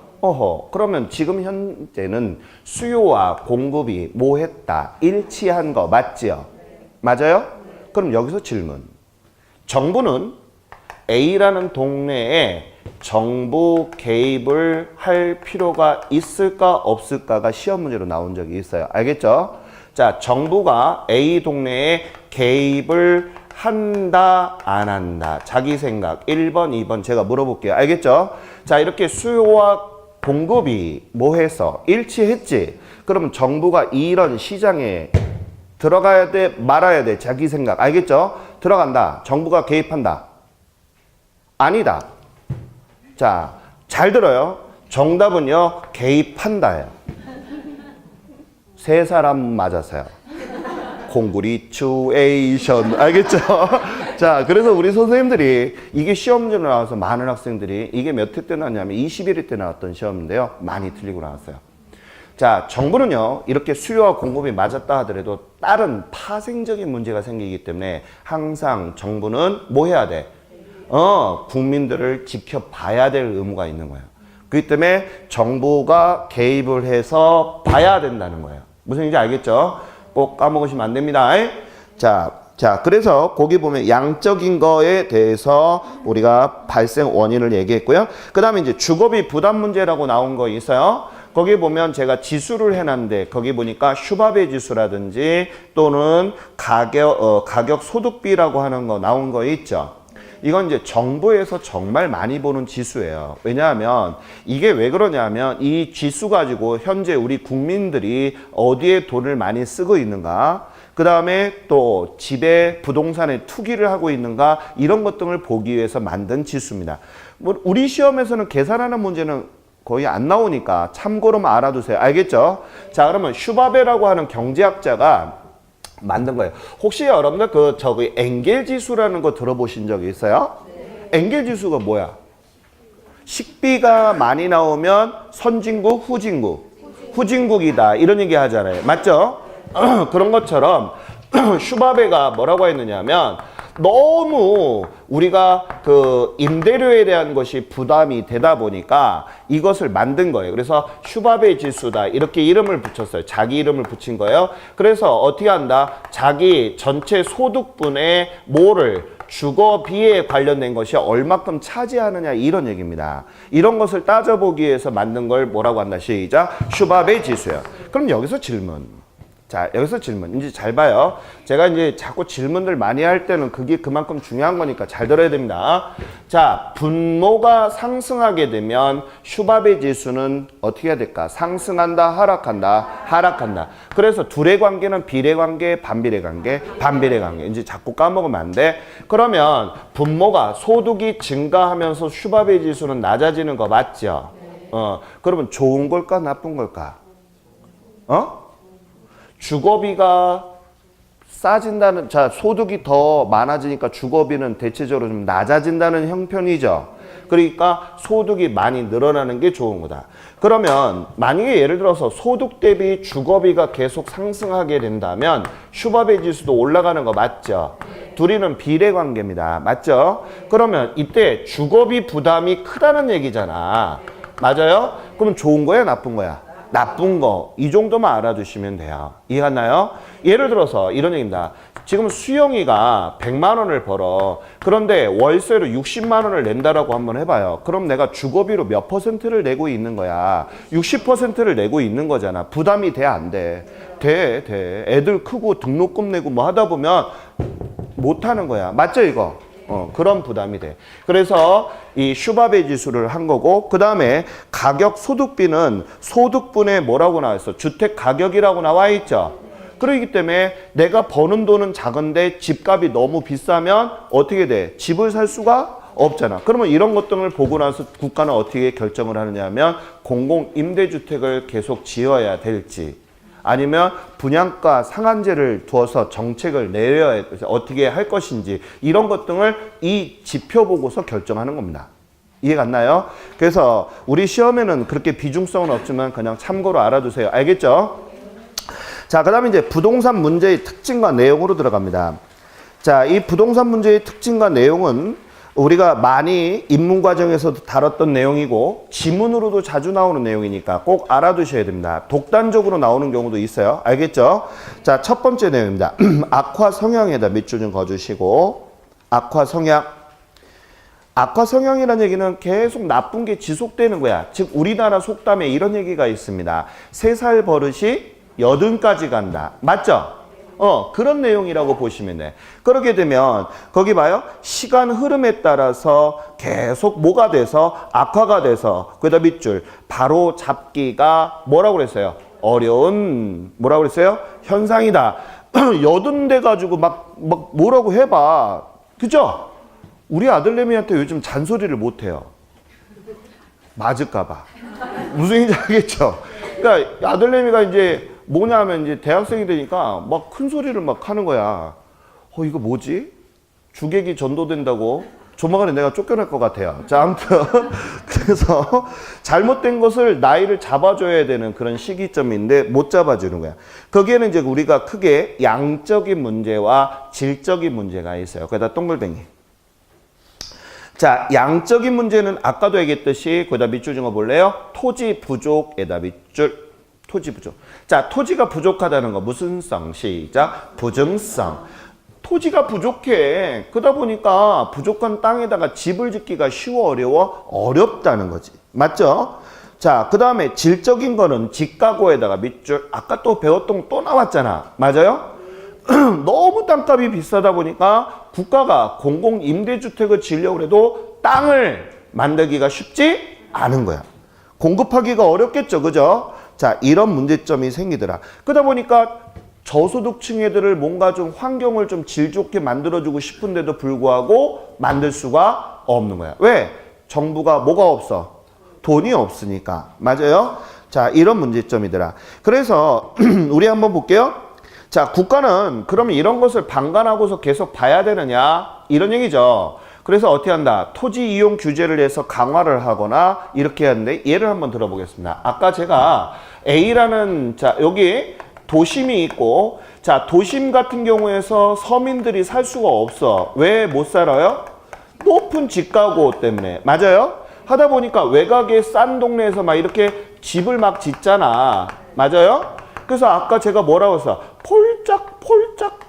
그러면 지금 현재는 수요와 공급이 뭐 했다? 일치한 거 맞지요? 맞아요? 그럼 여기서 질문. 정부는 A라는 동네에 정부 개입을 할 필요가 있을까 없을까가 시험 문제로 나온 적이 있어요. 알겠죠? 자, 정부가 A 동네에 개입을 한다 안 한다. 자기 생각 1번 2번 제가 물어볼게요. 알겠죠? 자, 이렇게 수요와 공급이 뭐 해서 일치했지? 그러면 정부가 이런 시장에 들어가야 돼 말아야 돼. 자기 생각 알겠죠? 들어간다. 정부가 개입한다. 아니다. 자, 잘 들어요. 정답은요. 개입한다예요. 세 사람 맞았어요. 콩그리추에이션 알겠죠? 자, 그래서 우리 선생님들이 이게 시험 문제로 나와서 많은 학생들이 이게 몇 회 때 나왔냐면 21회 때 나왔던 시험인데요. 많이 틀리고 나왔어요. 자, 정부는요. 이렇게 수요와 공급이 맞았다 하더라도 다른 파생적인 문제가 생기기 때문에 항상 정부는 뭐 해야 돼? 국민들을 지켜봐야 될 의무가 있는 거예요. 그렇기 때문에 정부가 개입을 해서 봐야 된다는 거예요. 무슨 얘기인지 알겠죠? 꼭 까먹으시면 안 됩니다. 자, 그래서 거기 보면 양적인 거에 대해서 우리가 발생 원인을 얘기했고요. 그 다음에 이제 주거비 부담 문제라고 나온 거 있어요. 거기 보면 제가 지수를 해놨는데 거기 보니까 슈바베 지수라든지 또는 가격 소득비라고 하는 거 나온 거 있죠. 이건 이제 정부에서 정말 많이 보는 지수예요. 왜냐하면 이게 왜 그러냐면 이 지수 가지고 현재 우리 국민들이 어디에 돈을 많이 쓰고 있는가, 그 다음에 또 집에 부동산에 투기를 하고 있는가, 이런 것 등을 보기 위해서 만든 지수입니다. 뭐 우리 시험에서는 계산하는 문제는 거의 안 나오니까 참고로만 알아두세요. 알겠죠? 자, 그러면 슈바베라고 하는 경제학자가 만든 거예요. 혹시 여러분들 저기 엥겔 지수라는 거 들어보신 적이 있어요? 네. 엥겔 지수가 뭐야? 식비가 많이 나오면 선진국, 후진국이다 이런 얘기 하잖아요. 맞죠? 그런 것처럼 슈바베가 뭐라고 했느냐면 너무 우리가 임대료에 대한 것이 부담이 되다 보니까 이것을 만든 거예요. 그래서 슈바베 지수다 이렇게 이름을 붙였어요. 자기 이름을 붙인 거예요. 그래서 어떻게 한다? 자기 전체 소득분의 뭐를 주거비에 관련된 것이 얼마큼 차지하느냐 이런 얘기입니다. 이런 것을 따져보기 위해서 만든 걸 뭐라고 한다? 시작. 슈바베 지수예요. 그럼 여기서 질문. 자, 여기서 질문. 이제 잘 봐요. 제가 이제 자꾸 질문들 많이 할 때는 그게 그만큼 중요한 거니까 잘 들어야 됩니다. 자, 분모가 상승하게 되면 슈바베 지수는 어떻게 해야 될까? 상승한다, 하락한다, 하락한다. 그래서 둘의 관계는 비례 관계, 반비례 관계, 반비례 관계. 이제 자꾸 까먹으면 안 돼. 그러면 분모가 소득이 증가하면서 슈바베 지수는 낮아지는 거 맞죠? 그러면 좋은 걸까, 나쁜 걸까? 주거비가 싸진다는, 자, 소득이 더 많아지니까 주거비는 대체적으로 좀 낮아진다는 형편이죠. 그러니까 소득이 많이 늘어나는 게 좋은 거다. 그러면 만약에 예를 들어서 소득 대비 주거비가 계속 상승하게 된다면 슈바베 지수도 올라가는 거 맞죠? 둘이는 비례 관계입니다. 맞죠? 그러면 이때 주거비 부담이 크다는 얘기잖아. 맞아요? 그럼 좋은 거야, 나쁜 거야? 나쁜 거. 이 정도만 알아두시면 돼요. 이해갔나요? 예를 들어서 이런 얘기입니다. 지금 수영이가 100만 원을 벌어. 그런데 월세로 60만 원을 낸다라고 한번 해봐요. 그럼 내가 주거비로 몇 %를 내고 있는 거야? 60%를 내고 있는 거잖아. 부담이 돼, 안 돼? 돼. 애들 크고 등록금 내고 뭐 하다 보면 못 하는 거야. 맞죠, 이거? 그런 부담이 돼. 그래서 이 슈바베 지수를 한 거고, 그 다음에 가격 소득비는 소득분의 뭐라고 나와 있어? 주택 가격이라고 나와 있죠. 그렇기 때문에 내가 버는 돈은 작은데 집값이 너무 비싸면 어떻게 돼? 집을 살 수가 없잖아. 그러면 이런 것들을 보고 나서 국가는 어떻게 결정을 하느냐 하면 공공임대주택을 계속 지어야 될지 아니면 분양가 상한제를 두어서 정책을 내려야 어떻게 할 것인지 이런 것 등을 이 지표 보고서 결정하는 겁니다. 이해 갔나요? 그래서 우리 시험에는 그렇게 비중성은 없지만 그냥 참고로 알아두세요. 알겠죠? 자, 그 다음에 이제 부동산 문제의 특징과 내용으로 들어갑니다. 자, 이 부동산 문제의 특징과 내용은 우리가 많이 입문 과정에서도 다뤘던 내용이고 지문으로도 자주 나오는 내용이니까 꼭 알아두셔야 됩니다. 독단적으로 나오는 경우도 있어요. 알겠죠? 자, 첫 번째 내용입니다. 악화 성향에다 밑줄 좀 그어주시고 악화 성향. 악화 성향이라는 얘기는 계속 나쁜 게 지속되는 거야. 즉 우리나라 속담에 이런 얘기가 있습니다. 3살 버릇이 80까지 간다. 맞죠? 그런 내용이라고 보시면 돼. 그렇게 되면 거기 봐요. 시간 흐름에 따라서 계속 뭐가 돼서 악화가 돼서 거기다 밑줄 바로 잡기가 뭐라고 그랬어요? 어려운 뭐라고 그랬어요? 현상이다. 여든데 가지고 막 뭐라고 해봐. 그죠? 우리 아들내미한테 요즘 잔소리를 못 해요. 맞을까 봐. 무슨 얘기인지 알겠죠? 그러니까 아들내미가 이제 뭐냐 하면 이제 대학생이 되니까 막 큰 소리를 막 하는 거야. 이거 뭐지? 주객이 전도된다고 조만간에 내가 쫓겨날 것 같아요. 자, 아무튼 그래서 잘못된 것을 나이를 잡아줘야 되는 그런 시기점인데 못 잡아주는 거야. 거기에는 이제 우리가 크게 양적인 문제와 질적인 문제가 있어요. 거기다 동글뱅이. 자, 양적인 문제는 아까도 얘기했듯이 거기다 밑줄 좀 볼래요? 토지 부족에다 밑줄. 토지 부족. 자, 토지가 부족하다는 거 무슨 성? 시작. 부정성. 토지가 부족해. 그러다 보니까 부족한 땅에다가 집을 짓기가 쉬워 어려워? 어렵다는 거지. 맞죠? 자, 그 다음에 질적인 거는 집가구에다가 밑줄. 아까 또 배웠던 거 또 나왔잖아. 맞아요? 너무 땅값이 비싸다 보니까 국가가 공공임대주택을 지으려고 해도 땅을 만들기가 쉽지 않은 거야. 공급하기가 어렵겠죠. 그죠? 자, 이런 문제점이 생기더라. 그러다 보니까 저소득층 애들을 뭔가 좀 환경을 좀 질 좋게 만들어주고 싶은데도 불구하고 만들 수가 없는 거야. 왜? 정부가 뭐가 없어? 돈이 없으니까. 맞아요? 자, 이런 문제점이더라. 그래서 우리 한번 볼게요. 자, 국가는 그러면 이런 것을 방관하고서 계속 봐야 되느냐? 이런 얘기죠. 그래서 어떻게 한다? 토지 이용 규제를 해서 강화를 하거나 이렇게 하는데 예를 한번 들어보겠습니다. 아까 제가 A라는 자 여기 도심이 있고 자 도심 같은 경우에서 서민들이 살 수가 없어. 왜 못 살아요? 높은 집가구 때문에. 맞아요? 하다 보니까 외곽의 싼 동네에서 막 이렇게 집을 막 짓잖아. 맞아요? 그래서 아까 제가 뭐라고 했어?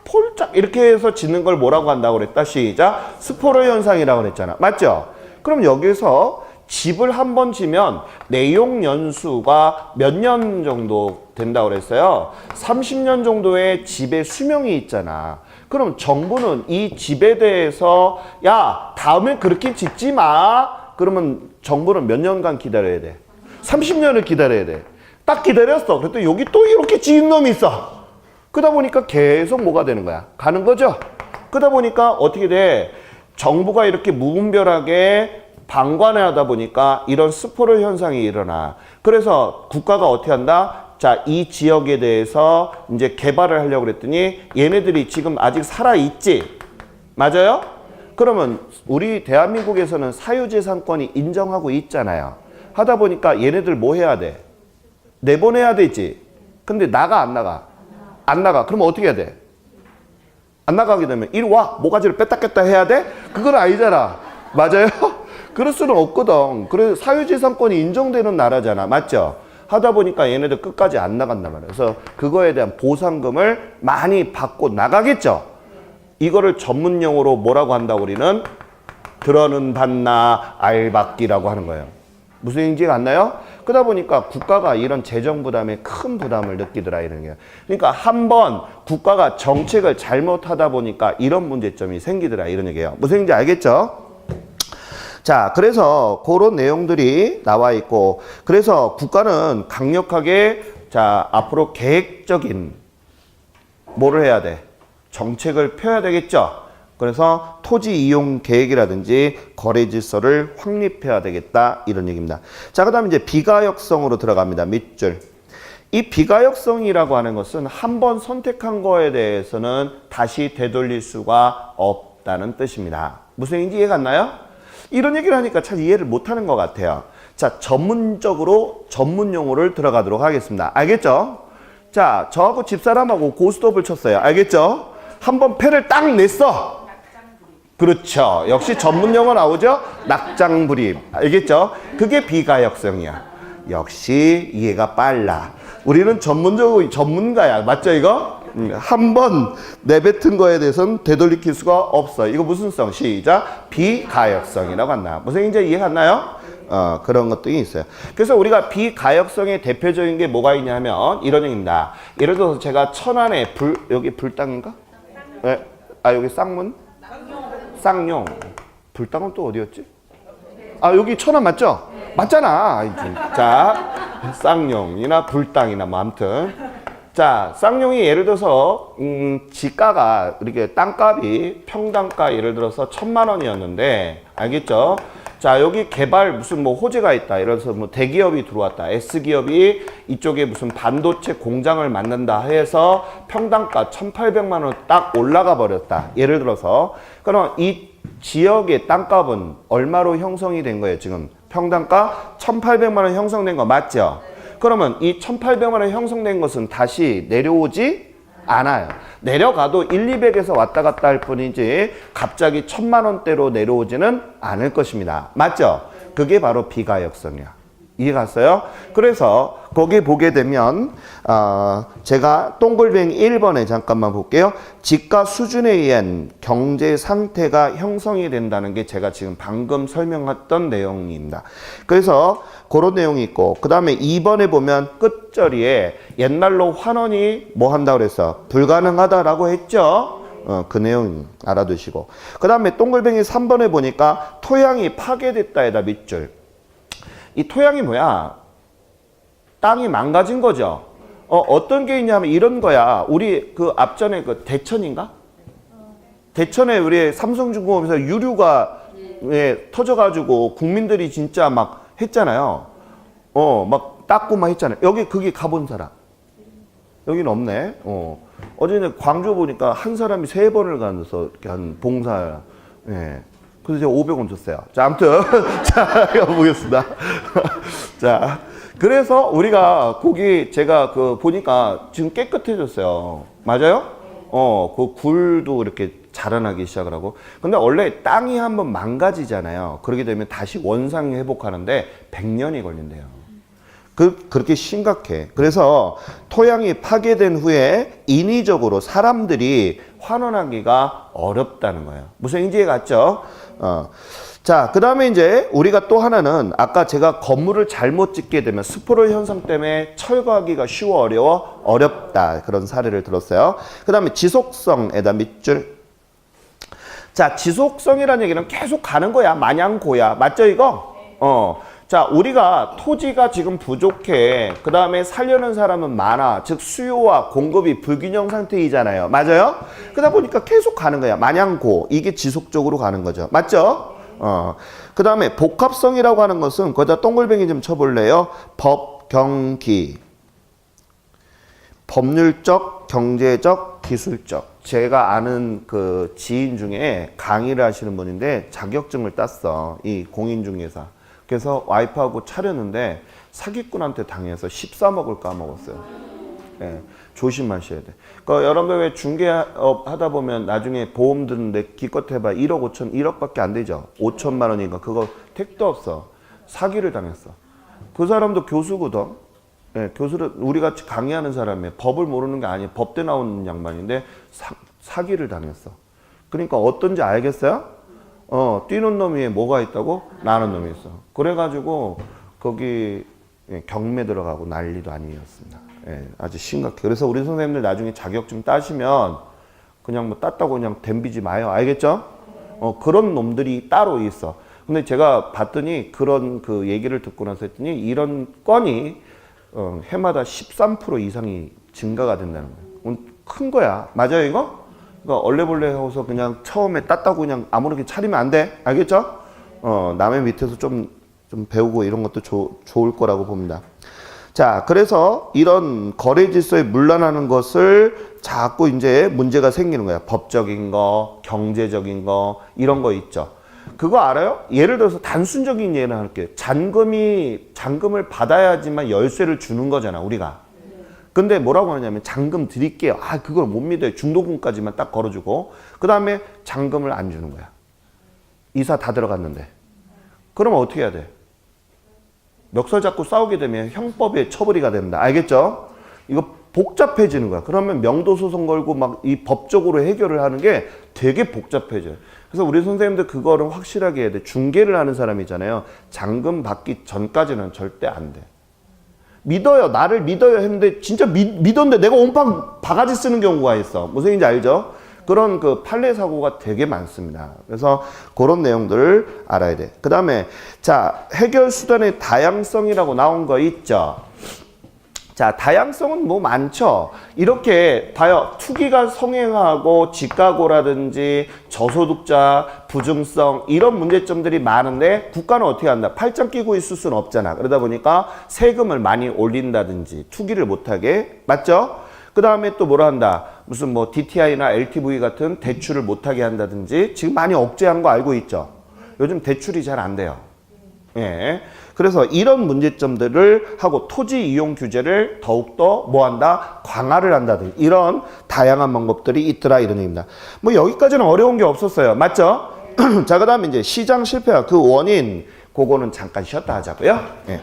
폴짝 이렇게 해서 짓는 걸 뭐라고 한다고 그랬다? 시작. 스포러 현상이라고 그랬잖아. 맞죠? 그럼 여기서 집을 한 번 지면 내용 연수가 몇 년 정도 된다고 그랬어요? 30년 정도의 집의 수명이 있잖아. 그럼 정부는 이 집에 대해서 야, 다음에 그렇게 짓지 마. 그러면 정부는 몇 년간 기다려야 돼? 30년을 기다려야 돼. 딱 기다렸어. 그랬더니 여기 또 이렇게 지은 놈이 있어. 그러다 보니까 계속 뭐가 되는 거야? 가는 거죠? 그러다 보니까 어떻게 돼? 정부가 이렇게 무분별하게 방관을 하다 보니까 이런 스포럴 현상이 일어나. 그래서 국가가 어떻게 한다? 자, 이 지역에 대해서 이제 개발을 하려고 그랬더니 얘네들이 지금 아직 살아있지? 맞아요? 그러면 우리 대한민국에서는 사유재산권이 인정하고 있잖아요. 하다 보니까 얘네들 뭐 해야 돼? 내보내야 되지. 근데 나가 안 나가? 안 나가. 그러면 어떻게 해야 돼? 안 나가게 되면 이리 와. 모가지를 뺐다 꼈다 해야 돼? 그건 아니잖아. 맞아요? 그럴 수는 없거든. 그래서 사유재산권이 인정되는 나라잖아. 맞죠? 하다 보니까 얘네들 끝까지 안 나간단 말이에요. 그래서 그거에 대한 보상금을 많이 받고 나가겠죠. 이거를 전문용어로 뭐라고 한다고 우리는? 들어는 받나 알받기라고 하는 거예요. 무슨 얘기인지 안나요? 그러다 보니까 국가가 이런 재정 부담에 큰 부담을 느끼더라 이런 거예요. 그러니까 한번 국가가 정책을 잘못하다 보니까 이런 문제점이 생기더라 이런 얘기예요. 무슨 얘기인지 알겠죠? 자, 그래서 그런 내용들이 나와 있고, 그래서 국가는 강력하게 자 앞으로 계획적인 뭐를 해야 돼? 정책을 펴야 되겠죠. 그래서 토지 이용 계획이라든지 거래 질서를 확립해야 되겠다 이런 얘기입니다. 자, 그다음에 이제 비가역성으로 들어갑니다. 밑줄. 이 비가역성이라고 하는 것은 한 번 선택한 거에 대해서는 다시 되돌릴 수가 없다는 뜻입니다. 무슨 얘기인지 이해가 안 나요? 이런 얘기를 하니까 참 이해를 못하는 것 같아요. 자, 전문적으로 전문 용어를 들어가도록 하겠습니다. 알겠죠? 자, 저하고 집사람하고 고스톱을 쳤어요. 알겠죠? 한번 패를 딱 냈어. 그렇죠. 역시 전문 용어 나오죠? 낙장불입. 알겠죠? 그게 비가역성이야. 역시 이해가 빨라. 우리는 전문적으로 전문가야. 맞죠 이거? 한 번 내뱉은 거에 대해서는 되돌리킬 수가 없어. 이거 무슨 성? 시작. 비가역성이라고 한다. 무슨 얘기인지 이해가 안 나요? 그런 것들이 있어요. 그래서 우리가 비가역성의 대표적인 게 뭐가 있냐면 이런 얘기입니다. 예를 들어서 제가 천안에 여기 불당인가? 네. 아, 여기 쌍문? 쌍용. 불당은 또 어디였지? 아, 여기 천안 맞죠? 맞잖아. 자, 쌍용이나 불당이나 뭐 아무튼. 자, 쌍용이 예를 들어서 지가가 이렇게 땅값이 평당가 예를 들어서 1,000만 원이었는데 알겠죠? 자, 여기 개발 무슨 뭐 호재가 있다. 예를 들어서 뭐 대기업이 들어왔다. S기업이 이쪽에 무슨 반도체 공장을 만든다 해서 평당가 1,800만 원 딱 올라가 버렸다. 예를 들어서. 그럼 이 지역의 땅값은 얼마로 형성이 된 거예요, 지금? 평당가 1,800만 원 형성된 거 맞죠? 그러면 이 1,800만 원 형성된 것은 다시 내려오지 않아요. 내려가도 1,200에서 왔다 갔다 할 뿐이지 갑자기 1,000만 원대로 내려오지는 않을 것입니다. 맞죠? 그게 바로 비가역성이야. 이해 갔어요? 그래서 거기 보게 되면 제가 동글뱅이 1번에 잠깐만 볼게요. 지가 수준에 의한 경제 상태가 형성이 된다는 게 제가 지금 방금 설명했던 내용입니다. 그래서 그런 내용이 있고 그 다음에 2번에 보면 끝절이에 옛날로 환원이 뭐 한다고 그랬어? 불가능하다라고 했죠? 그 내용 알아두시고 그 다음에 동글뱅이 3번에 보니까 토양이 파괴됐다에다 밑줄. 이 토양이 뭐야? 땅이 망가진 거죠. 어떤 게 있냐면 이런 거야. 우리 그 앞전에 그 대천인가? 대천에 우리 삼성중공업에서 유류가 터져가지고 국민들이 진짜 막 했잖아요. 막 닦고 막 했잖아요. 여기 거기 가본 사람? 여기는 없네. 어제는 광주 보니까 한 사람이 3번을 가서 이렇게 한 봉사. 예. 그래서 제가 500원 줬어요. 자, 아무튼. 자, 가보겠습니다. 자, 그래서 우리가 거기 제가 그 보니까 지금 깨끗해졌어요. 맞아요? 그 굴도 이렇게 자라나기 시작을 하고. 근데 원래 땅이 한번 망가지잖아요. 그렇게 되면 다시 원상 회복하는데 100년이 걸린대요. 그렇게 심각해. 그래서 토양이 파괴된 후에 인위적으로 사람들이 환원하기가 어렵다는 거예요. 무슨 인지에 갔죠? 자, 그 다음에 이제 우리가 또 하나는 아까 제가 건물을 잘못 짓게 되면 스포럴 현상 때문에 철거하기가 쉬워 어렵다. 그런 사례를 들었어요. 그 다음에 지속성에다 밑줄. 자, 지속성이라는 얘기는 계속 가는 거야. 마냥 고야. 맞죠, 이거? 자, 우리가 토지가 지금 부족해. 그 다음에 살려는 사람은 많아. 즉 수요와 공급이 불균형 상태이잖아요. 맞아요? 그러다 보니까 계속 가는 거야. 마냥 고. 이게 지속적으로 가는 거죠. 맞죠? 그 다음에 복합성이라고 하는 것은 거기다 동글뱅이 좀 쳐볼래요? 법, 경기. 법률적, 경제적, 기술적. 제가 아는 그 지인 중에 강의를 하시는 분인데 자격증을 땄어. 이 공인중개사. 그래서 와이프하고 차렸는데 사기꾼한테 당해서 13억을 까먹었어요. 예, 조심하셔야 돼. 그러니까 여러분들 왜 중개업 하다 보면 나중에 보험 드는데 기껏 해봐 1억 5천, 1억밖에 안 되죠. 5천만 원인가 그거 택도 없어. 사기를 당했어. 그 사람도 교수거든. 예, 교수를 우리 같이 강의하는 사람이 법을 모르는 게 아니에요. 법대 나오는 양반인데 사기를 당했어. 그러니까 어떤지 알겠어요? 뛰는 놈 위에 뭐가 있다고? 나는 놈이 있어. 그래가지고 거기 경매 들어가고 난리도 아니었습니다. 예, 아주 심각해. 그래서 우리 선생님들 나중에 자격증 따시면 그냥 뭐 땄다고 그냥 덤비지 마요. 알겠죠? 그런 놈들이 따로 있어. 근데 제가 봤더니 그런 그 얘기를 듣고 나서 했더니 이런 건이 해마다 13% 이상이 증가가 된다는 거예요. 큰 거야. 맞아요, 이거? 그러니까 얼레벌레 해서 그냥 처음에 땄다고 그냥 아무렇게 차리면 안 돼. 알겠죠? 남의 밑에서 좀 배우고 이런 것도 좋을 거라고 봅니다. 자, 그래서 이런 거래 질서에 문란하는 것을 자꾸 이제 문제가 생기는 거야. 법적인 거, 경제적인 거, 이런 거 있죠. 그거 알아요? 예를 들어서 단순적인 예를 할게요. 잔금을 받아야지만 열쇠를 주는 거잖아, 우리가. 근데 뭐라고 하냐면 잔금 드릴게요. 그걸 못 믿어요. 중도금까지만 딱 걸어주고 그 다음에 잔금을 안 주는 거야. 이사 다 들어갔는데. 그러면 어떻게 해야 돼? 멱살 잡고 싸우게 되면 형법에 처벌이 된다. 알겠죠? 이거 복잡해지는 거야. 그러면 명도소송 걸고 막 이 법적으로 해결을 하는 게 되게 복잡해져요. 그래서 우리 선생님들 그거를 확실하게 해야 돼. 중개를 하는 사람이잖아요. 잔금 받기 전까지는 절대 안 돼. 믿어요. 나를 믿어요 했는데 진짜 믿었는데 내가 온팡 바가지 쓰는 경우가 있어. 무슨 얘기인지 알죠? 그런 그 판례 사고가 되게 많습니다. 그래서 그런 내용들을 알아야 돼. 그 다음에 자, 해결 수단의 다양성이라고 나온 거 있죠. 자, 다양성은 뭐 많죠. 이렇게 봐요. 투기가 성행하고 집가고라든지 저소득자, 부증성 이런 문제점들이 많은데 국가는 어떻게 한다? 팔짱 끼고 있을 수는 없잖아. 그러다 보니까 세금을 많이 올린다든지 투기를 못하게. 맞죠? 그 다음에 또 뭐라 한다? 무슨 뭐 DTI나 LTV 같은 대출을 못하게 한다든지 지금 많이 억제하는 거 알고 있죠? 요즘 대출이 잘 안 돼요. 예. 그래서 이런 문제점들을 하고 토지 이용 규제를 더욱더 뭐한다? 강화를 한다든지 이런 다양한 방법들이 있더라 이런 얘기입니다. 뭐 여기까지는 어려운 게 없었어요. 맞죠? 자, 그 다음에 이제 시장 실패와 그 원인 그거는 잠깐 쉬었다 하자고요. 예.